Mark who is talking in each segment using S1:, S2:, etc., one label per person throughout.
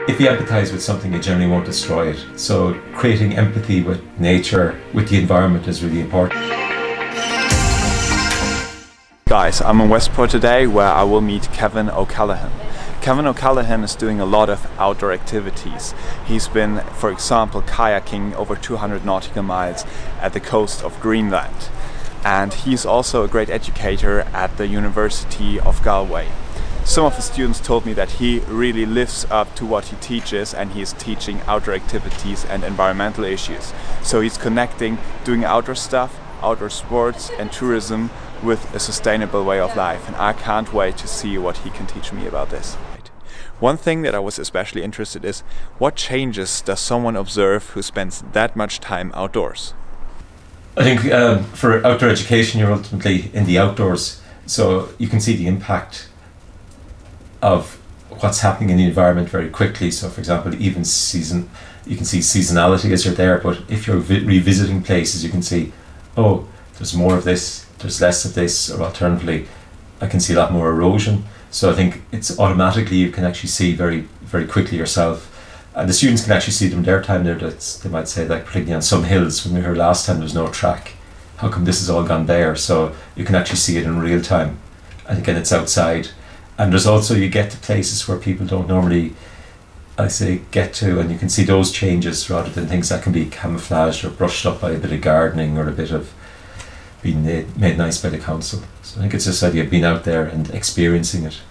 S1: If you empathise with something, you generally won't destroy it. So creating empathy with nature, with the environment is really important.
S2: Guys, I'm in Westport today where I will meet Kevin O Callaghan. Kevin O Callaghan is doing a lot of outdoor activities. He's been, for example, kayaking over 200 nautical miles at the coast of Greenland. And he's also a great educator at the University of Galway. Some of the students told me that he really lives up to what he teaches, and he is teaching outdoor activities and environmental issues. So he's connecting doing outdoor stuff, outdoor sports and tourism with a sustainable way of life, and I can't wait to see what he can teach me about this. One thing that I was especially interested is, what changes does someone observe who spends that much time outdoors?
S1: I think for outdoor education, you're ultimately in the outdoors, so you can see the impact of what's happening in the environment very quickly. So for example, even you can see seasonality as you're there, but if you're revisiting places, you can see, oh, there's more of this, there's less of this, or alternatively, I can see a lot more erosion. So I think it's automatically, you can actually see very, very quickly yourself. And the students can actually see them their time there. They might say, like, particularly on some hills, when we were here last time, there was no track. How come this has all gone bare? So you can actually see it in real time. And again, it's outside. And there's also, you get to places where people don't normally, I say, get to, and you can see those changes rather than things that can be camouflaged or brushed up by a bit of gardening or a bit of being made nice by the council. So I think it's this idea of being out there and experiencing it.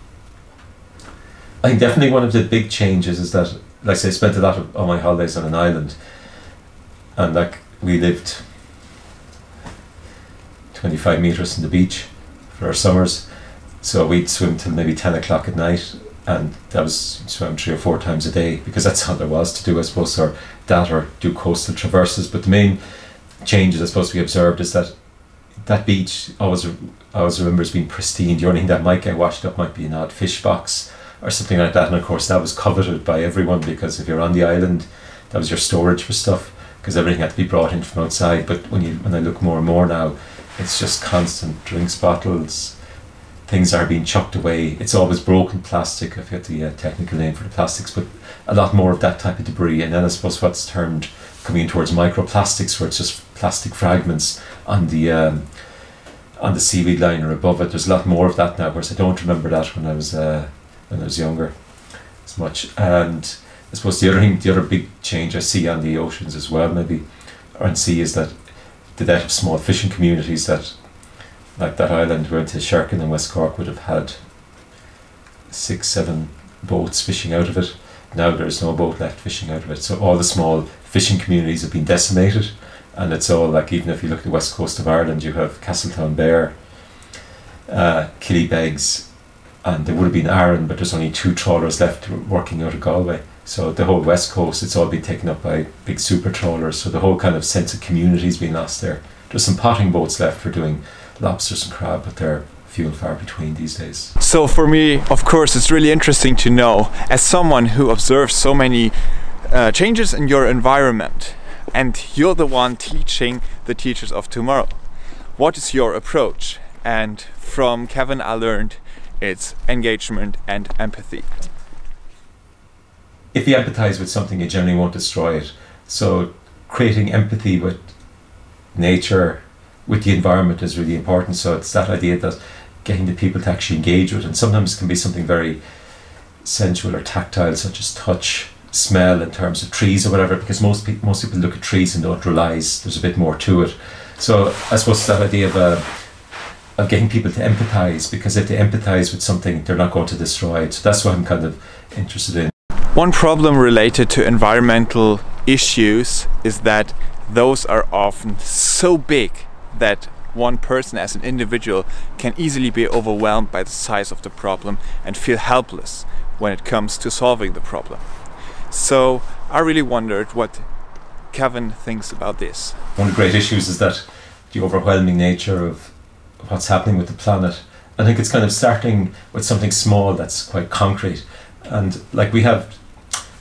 S1: I think definitely one of the big changes is that, like I say, I spent a lot of all my holidays on an island, and like we lived 25 metres from the beach for our summers. So we'd swim till maybe 10 o'clock at night, and that was swim 3 or 4 times a day, because that's all there was to do, I suppose, or that, or do coastal traverses. But the main changes I suppose we observed is that that beach I always remember as being pristine. The only thing that might get washed up might be an odd fish box or something like that, and of course that was coveted by everyone, because if you're on the island, that was your storage for stuff, because everything had to be brought in from outside. But when I look more and more now, it's just constant drinks bottles, things are being chucked away. It's always broken plastic, I forget the technical name for the plastics, but a lot more of that type of debris. And then I suppose what's termed coming in towards microplastics, where it's just plastic fragments on the seaweed line or above it. There's a lot more of that now, whereas I don't remember that when I was younger as much. And I suppose the other big change I see on the oceans as well, maybe, or on sea, is that the death of small fishing communities. That, like that island we went to, Sherkin in West Cork, would have had 6-7 boats fishing out of it. Now there's no boat left fishing out of it. So all the small fishing communities have been decimated, and it's all like, even if you look at the west coast of Ireland, you have Castletown Bear, Killybegs, and there would have been Arran, but there's only 2 trawlers left working out of Galway. So the whole west coast, it's all been taken up by big super trawlers. So the whole kind of sense of community's been lost there. There's some potting boats left for doing lobsters and crab, but they're few and far between these days.
S2: So for me, of course, it's really interesting to know, as someone who observes so many changes in your environment, and you're the one teaching the teachers of tomorrow, what is your approach? And from Kevin I learned it's engagement and empathy.
S1: If you empathise with something, you generally won't destroy it. So creating empathy with nature, with the environment, is really important. So it's that idea that getting the people to actually engage with, and sometimes it can be something very sensual or tactile, such as touch, smell, in terms of trees or whatever, because most people look at trees and don't realise there's a bit more to it. So I suppose it's that idea of getting people to empathise, because if they empathise with something, they're not going to destroy it. So that's what I'm kind of interested in.
S2: One problem related to environmental issues is that those are often so big that one person as an individual can easily be overwhelmed by the size of the problem and feel helpless when it comes to solving the problem. So I really wondered what Kevin thinks about this.
S1: One of the great issues is that the overwhelming nature of what's happening with the planet. I think it's kind of starting with something small that's quite concrete, and like we have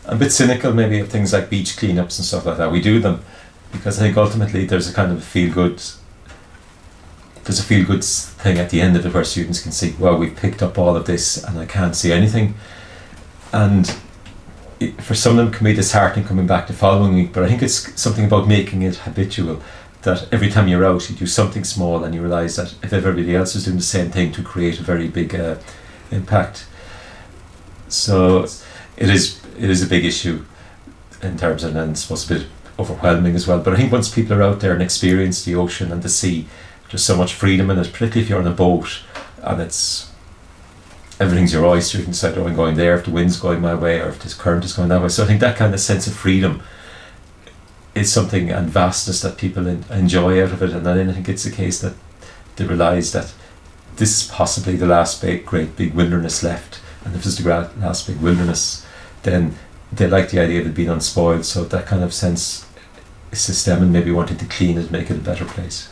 S1: a bit cynical maybe of things like beach cleanups and stuff like that. We do them because I think ultimately there's a kind of feel-good thing at the end of it, where students can see, well, we've picked up all of this and I can't see anything. And for some of them can be disheartening coming back the following week, but I think it's something about making it habitual, that every time you're out you do something small and you realise that if everybody else is doing the same thing, to create a very big impact. So it is a big issue in terms of, and it's supposed to be overwhelming as well, but I think once people are out there and experience the ocean and the sea, there's so much freedom in it, particularly if you're on a boat and everything's your oyster. You can decide, oh, I'm going there if the wind's going my way or if this current is going that way. So I think that kind of sense of freedom is something, and vastness, that people enjoy out of it. And then I think it's a case that they realise that this is possibly the last great big wilderness left, and if it's the last big wilderness, then they like the idea of it being unspoiled. So that kind of sense is them, and maybe wanting to clean it, make it a better place.